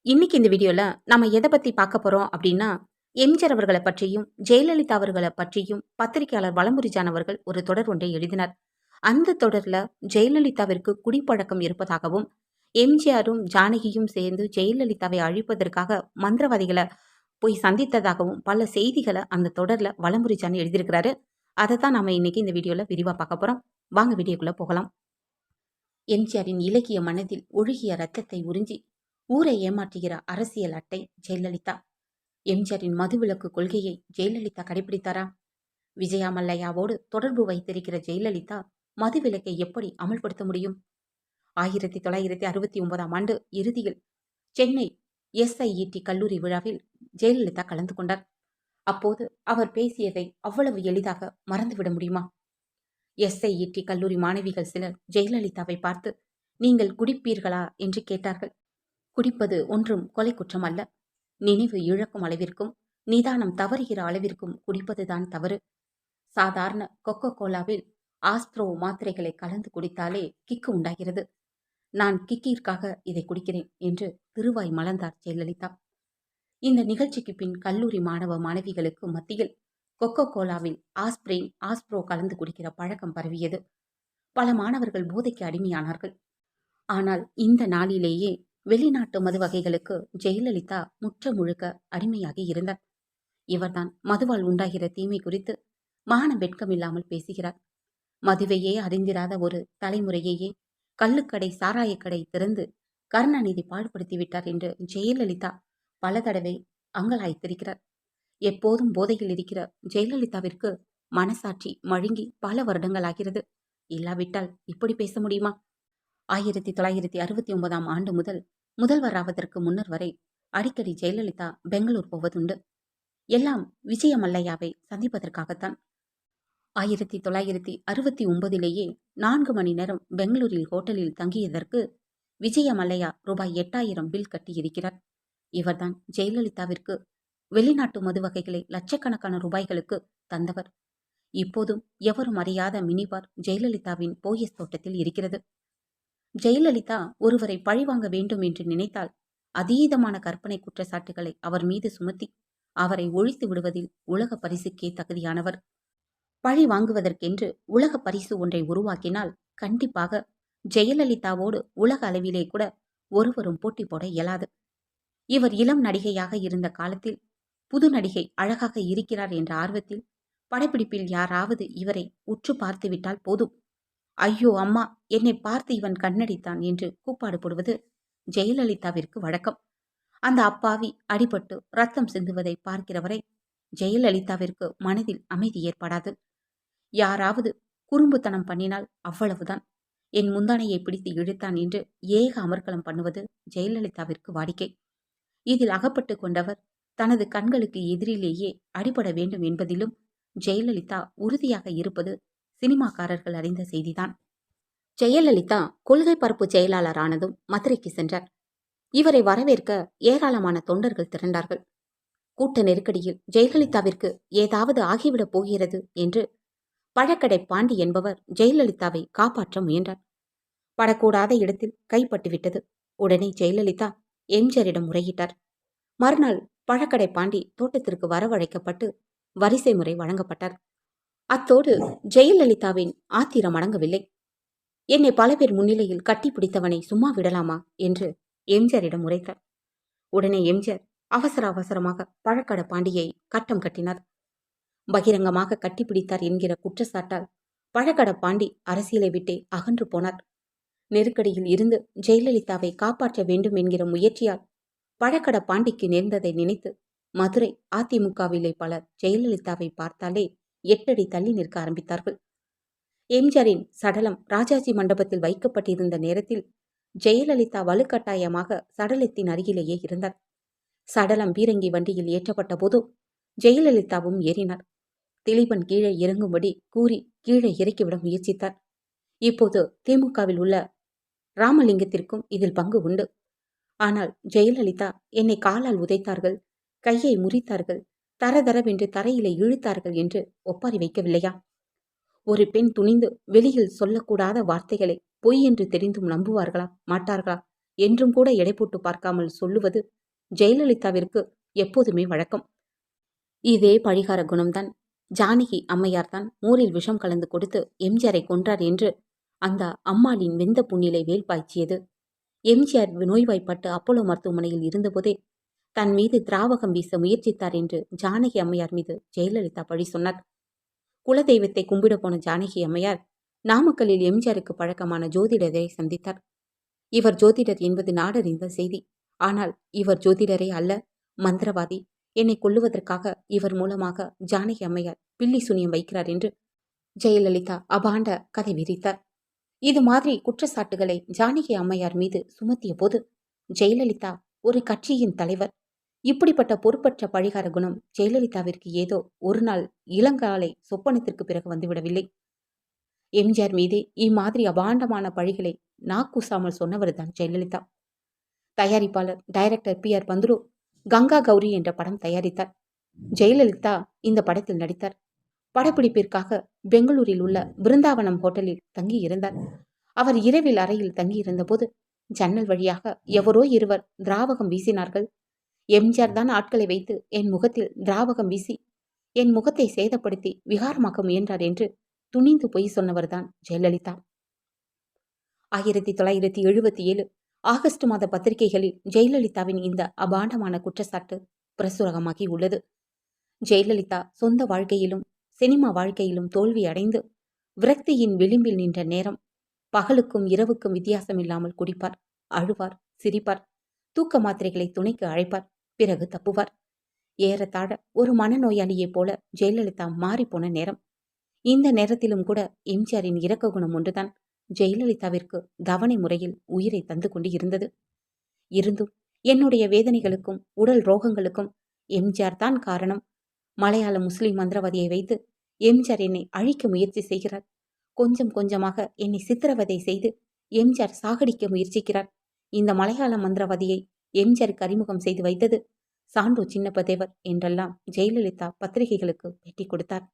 இன்னைக்கு இந்த வீடியோல நம்ம எதை பத்தி பார்க்க போறோம் அப்படின்னா, எம்ஜிஆர் அவர்களை பற்றியும், ஜெயலலிதா அவர்களை பற்றியும் பத்திரிகையாளர் வலம்புரிஜான் அவர்கள் ஒரு தொடர் ஒன்றை எழுதினார். அந்த தொடர்ல ஜெயலலிதாவிற்கு குடிப்பழக்கம் இருப்பதாகவும், எம்ஜிஆரும் ஜானகியும் சேர்ந்து ஜெயலலிதாவை அழிப்பதற்காக மந்திரவாதிகளை போய் சந்தித்ததாகவும் பல செய்திகளை அந்த தொடர்ல வலம்புரிஜான் எழுதியிருக்கிறாரு. அதை தான் நாம இன்னைக்கு இந்த வீடியோல விரிவா பார்க்க போறோம். வாங்க வீடியோக்குள்ள போகலாம். எம்ஜிஆரின் இலக்கிய மனதில் ஒழுகிய ரத்தத்தை உறிஞ்சி ஊரை ஏமாற்றுகிற அரசியல் அட்டை ஜெயலலிதா. எம்ஜிஆரின் மதுவிலக்கு கொள்கையை ஜெயலலிதா கடைபிடித்தாரா? விஜயா மல்லையாவோடு தொடர்பு வைத்திருக்கிற ஜெயலலிதா மதுவிலக்கை எப்படி அமல்படுத்த முடியும்? 1969ஆம் ஆண்டு இறுதியில் சென்னை SIET கல்லூரி விழாவில் ஜெயலலிதா கலந்து கொண்டார். அப்போது அவர் பேசியதை அவ்வளவு எளிதாக மறந்துவிட முடியுமா? SIET கல்லூரி மாணவிகள் சிலர் ஜெயலலிதாவை பார்த்து, நீங்கள் குடிப்பீர்களா என்று கேட்டார்கள். குடிப்பது ஒன்றும் கொலை குற்றம் அல்ல. நினைவு இழக்கும் அளவிற்கும் நிதானம் தவறுகிற அளவிற்கும் குடிப்பதுதான் தவறு. சாதாரண கொக்கோ கோலாவில் ஆஸ்ப்ரோ மாத்திரைகளை கலந்து குடித்தாலே கிக்கு உண்டாகிறது. நான் கிக்கிற்காக இதை குடிக்கிறேன் என்று திருவாய் மலர்ந்தார் ஜெயலலிதா. இந்த நிகழ்ச்சிக்கு பின் கல்லூரி மாணவ மாணவிகளுக்கு மத்தியில் கொக்கோ கோலாவில் ஆஸ்பிரின் ஆஸ்ப்ரோ கலந்து குடிக்கிற பழக்கம் பரவியது. பல மாணவர்கள் போதைக்கு அடிமையானார்கள். ஆனால் இந்த நாளிலேயே வெளிநாட்டு மது வகைகளுக்கு ஜெயலலிதா முற்ற முழுக்க அடிமையாகி இருந்தார். இவர்தான் மதுவால் உண்டாகிற தீமை குறித்து மானம் வெட்கமில்லாமல் பேசுகிறார். மதுவையே அறிந்திராத ஒரு தலைமுறையையே கள்ளுக்கடை சாராயக்கடை திறந்து கருணாநிதி பாழ்படுத்திவிட்டார் என்று ஜெயலலிதா பல தடவை அங்கலாய்த்திருக்கிறார். எப்போதும் போதையில் இருக்கிற ஜெயலலிதாவிற்கு மனசாட்சி மழுங்கி பல வருடங்கள் ஆகிறது. இல்லாவிட்டால் இப்படி பேச முடியுமா? 1969ஆம் ஆண்டு முதல் முதல்வர் ஆவதற்கு முன்னர் வரை அடிக்கடி ஜெயலலிதா பெங்களூர் போவதுண்டு. எல்லாம் விஜய மல்லையாவை சந்திப்பதற்காகத்தான். 1969லேயே 4 மணி நேரம் பெங்களூரில் ஹோட்டலில் தங்கியதற்கு விஜய மல்லையா ரூபாய் 8000 பில் கட்டியிருக்கிறார். இவர்தான் ஜெயலலிதாவிற்கு வெளிநாட்டு மது வகைகளை லட்சக்கணக்கான ரூபாய்களுக்கு தந்தவர். இப்போதும் எவரும் அறியாத மினிபார் ஜெயலலிதாவின் போயஸ் தோட்டத்தில் இருக்கிறது. ஜெயலலிதா ஒருவரை பழிவாங்க வேண்டும் என்று நினைத்தால் அதீதமான கற்பனை குற்றச்சாட்டுகளை அவர் மீது சுமத்தி அவரை ஒழித்து விடுவதில் உலக பரிசுக்கே தகுதியானவர். பழி வாங்குவதற்கென்று உலக பரிசு ஒன்றை உருவாக்கினால் கண்டிப்பாக ஜெயலலிதாவோடு உலக அளவிலே கூட ஒருவரும் போட்டி போட இயலாது. இவர் இளம் நடிகையாக இருந்த காலத்தில் புது நடிகை அழகாக இருக்கிறார் என்ற ஆர்வத்தில் படப்பிடிப்பில் யாராவது இவரை உற்று பார்த்துவிட்டால் போதும், ஐயோ அம்மா, என்னை பார்த்து இவன் கண்ணடித்தான் என்று கூப்பாடு போடுவது ஜெயலலிதாவிற்கு வழக்கம். அந்த அப்பாவி அடிபட்டு ரத்தம் சிந்துவதை பார்க்கிறவரை ஜெயலலிதாவிற்கு மனதில் அமைதி ஏற்படாது. யாராவது குறும்புத்தனம் பண்ணினால் அவ்வளவுதான், என் முந்தானையை பிடித்து இழுத்தான் என்று ஏக அமர்க்களம் பண்ணுவது ஜெயலலிதாவிற்கு வாடிக்கை. இதில் அகப்பட்டு கொண்டவர் தனது கண்களுக்கு எதிரிலேயே அடிபட வேண்டும் என்பதிலும் ஜெயலலிதா உறுதியாக இருப்பது சினிமாக்காரர்கள் அறிந்த செய்திதான். ஜெயலலிதா கொள்கை பரப்பு செயலாளரானதும் மதுரைக்கு சென்றார். இவரை வரவேற்க ஏராளமான தொண்டர்கள் திரண்டார்கள். கூட்ட நெருக்கடியில் ஜெயலலிதாவிற்கு ஏதாவது ஆகிவிடப் போகிறது என்று பழக்கடை பாண்டி என்பவர் ஜெயலலிதாவை காப்பாற்ற முயன்றார். படக்கூடாத இடத்தில் கைப்பட்டுவிட்டது. உடனே ஜெயலலிதா எம்ஜிஆரிடம் முறையிட்டார். மறுநாள் பழக்கடை பாண்டி தோட்டத்திற்கு வரவழைக்கப்பட்டு வரிசை முறை வழங்கப்பட்டார். அத்தோடு ஜெயலலிதாவின் ஆத்திரம் அடங்கவில்லை. என்னை பல பேர் முன்னிலையில் கட்டி பிடித்தவனை சும்மா விடலாமா என்று எம்ஜிஆரிடம் உரைத்தார். உடனே எம்ஜிஆர் அவசர அவசரமாக பழக்கடை பாண்டியை கட்டம் கட்டினார். பகிரங்கமாக கட்டிப்பிடித்தார் என்கிற குற்றச்சாட்டால் பழக்கடை பாண்டி அரசியலை விட்டே அகன்று போனார். நெருக்கடியில் இருந்து ஜெயலலிதாவை காப்பாற்ற வேண்டும் என்கிற முயற்சியால் பழக்கடை பாண்டிக்கு நேர்ந்ததை நினைத்து மதுரை அதிமுகவிலே பலர் ஜெயலலிதாவை பார்த்தாலே 8 அடி தள்ளி நிற்க ஆரம்பித்தார்கள். எம்ஜிஆரின் சடலம் ராஜாஜி மண்டபத்தில் வைக்கப்பட்டிருந்த நேரத்தில் ஜெயலலிதா வலுக்கட்டாயமாக சடலத்தின் அருகிலேயே இருந்தார். சடலம் பீரங்கி வண்டியில் ஏற்றப்பட்ட போது ஜெயலலிதாவும் ஏறினார். திலீபன் கீழே இறங்கும்படி கூறி கீழே இறக்கிவிட முயற்சித்தார். இப்போது திமுகவில் உள்ள ராமலிங்கத்திற்கும் இதில் பங்கு உண்டு. ஆனால் ஜெயலலிதா, என்னை காலால் உதைத்தார்கள், கையை முறித்தார்கள், தரதரவென்று தரையிலே இழுத்தார்கள் என்று ஒப்பாரி வைக்கவில்லையா? ஒரு பெண் துணிந்து வெளியில் சொல்லக்கூடாத வார்த்தைகளை பொய் என்று தெரிந்தும் நம்புவார்களா மாட்டார்களா என்றும் கூட எடை போட்டு பார்க்காமல் சொல்லுவது ஜெயலலிதாவிற்கு எப்போதுமே வழக்கம். இதே பழிகார குணம்தான் ஜானகி அம்மையார் தான் மோரில் விஷம் கலந்து கொடுத்து எம்ஜிஆரை கொன்றார் என்று அந்த அம்மாளின் வெந்த புண்ணிலை வேல் பாய்ச்சியது. எம்ஜிஆர் நோய்வாய்ப்பட்டு அப்போலோ மருத்துவமனையில் இருந்தபோதே தன் மீது திராவகம் வீச முயற்சித்தார் என்று ஜானகி அம்மையார் மீது ஜெயலலிதா பழி சொன்னார். குலதெய்வத்தை கும்பிட போன ஜானகி அம்மையார் நாமக்கல்லில் எம்ஜிஆருக்கு பழக்கமான ஜோதிடரை சந்தித்தார். இவர் ஜோதிடர் என்பது நாடறிந்த செய்தி. ஆனால் இவர் ஜோதிடரே அல்ல, மந்திரவாதி. என்னை கொல்லுவதற்காக இவர் மூலமாக ஜானகி அம்மையார் பில்லி சுனியம் வைக்கிறார் என்று ஜெயலலிதா அபாண்ட கதை விரித்தார். இது மாதிரி குற்றச்சாட்டுகளை ஜானகி அம்மையார் மீது சுமத்திய போது ஜெயலலிதா ஒரு கட்சியின் தலைவர். இப்படிப்பட்ட பொறுப்பற்ற பழிகார குணம் ஜெயலலிதாவிற்கு ஏதோ ஒரு நாள் இளங்காலை சொப்பனத்திற்கு பிறகு வந்துவிடவில்லை. எம்ஜிஆர் மீதே இம்மாதிரி அபாண்டமான பழிகளை நாக்கூசாமல் சொன்னவர்தான் ஜெயலலிதா. தயாரிப்பாளர் டைரக்டர் PR பந்துரு கங்கா கௌரி என்ற படம் தயாரித்தார். ஜெயலலிதா இந்த படத்தில் நடித்தார். படப்பிடிப்பிற்காக பெங்களூரில் உள்ள பிருந்தாவனம் ஹோட்டலில் தங்கியிருந்தார். அவர் இரவில் அறையில் தங்கியிருந்த போது ஜன்னல் வழியாக எவரோ இருவர் திராவகம் வீசினார்கள். எம்ஜிஆர் தான் ஆட்களை வைத்து என் முகத்தில் திராவகம் வீசி என் முகத்தை சேதப்படுத்தி விகாரமாக்க முயன்றார் என்று துணிந்து பொய் சொன்னவர்தான் ஜெயலலிதா. 1977 ஆகஸ்ட் மாத பத்திரிகைகளில் ஜெயலலிதாவின் இந்த அபாண்டமான குற்றச்சாட்டு பிரசுரகமாகி உள்ளது. ஜெயலலிதா சொந்த வாழ்க்கையிலும் சினிமா வாழ்க்கையிலும் தோல்வி அடைந்து விரக்தியின் விளிம்பில் நின்ற நேரம். பகலுக்கும் இரவுக்கும் வித்தியாசமில்லாமல் குடிப்பார், அழுவார், சிரிப்பார், தூக்க மாத்திரைகளை துணைக்கு அழைப்பார், பிறகு தப்புவார். ஏறத்தாழ ஒரு மனநோயாளியைப் போல ஜெயலலிதா மாறிப்போன நேரம். இந்த நேரத்திலும் கூட எம்ஜிஆரின் இரக்க குணம் ஒன்றுதான் ஜெயலலிதாவிற்கு தவணை முறையில் உயிரை தந்து கொண்டு இருந்தது. இருந்தும் என்னுடைய வேதனைகளுக்கும் உடல் ரோகங்களுக்கும் எம்ஜிஆர் தான் காரணம். மலையாள முஸ்லிம் மந்திரவாதியை வைத்து எம்ஜிஆர் என்னை அழிக்க முயற்சி செய்கிறார். கொஞ்சம் கொஞ்சமாக என்னை சித்திரவதை செய்து எம்ஜிஆர் சாகடிக்க முயற்சிக்கிறார். இந்த மலையாள மந்திரவாதியை எம்ஜிஆருக்கு அறிமுகம் செய்து வைத்தது சாண்டோ சின்னப்பதேவர் என்றெல்லாம் ஜெயலலிதா பத்திரிகைகளுக்கு பேட்டி கொடுத்தார்.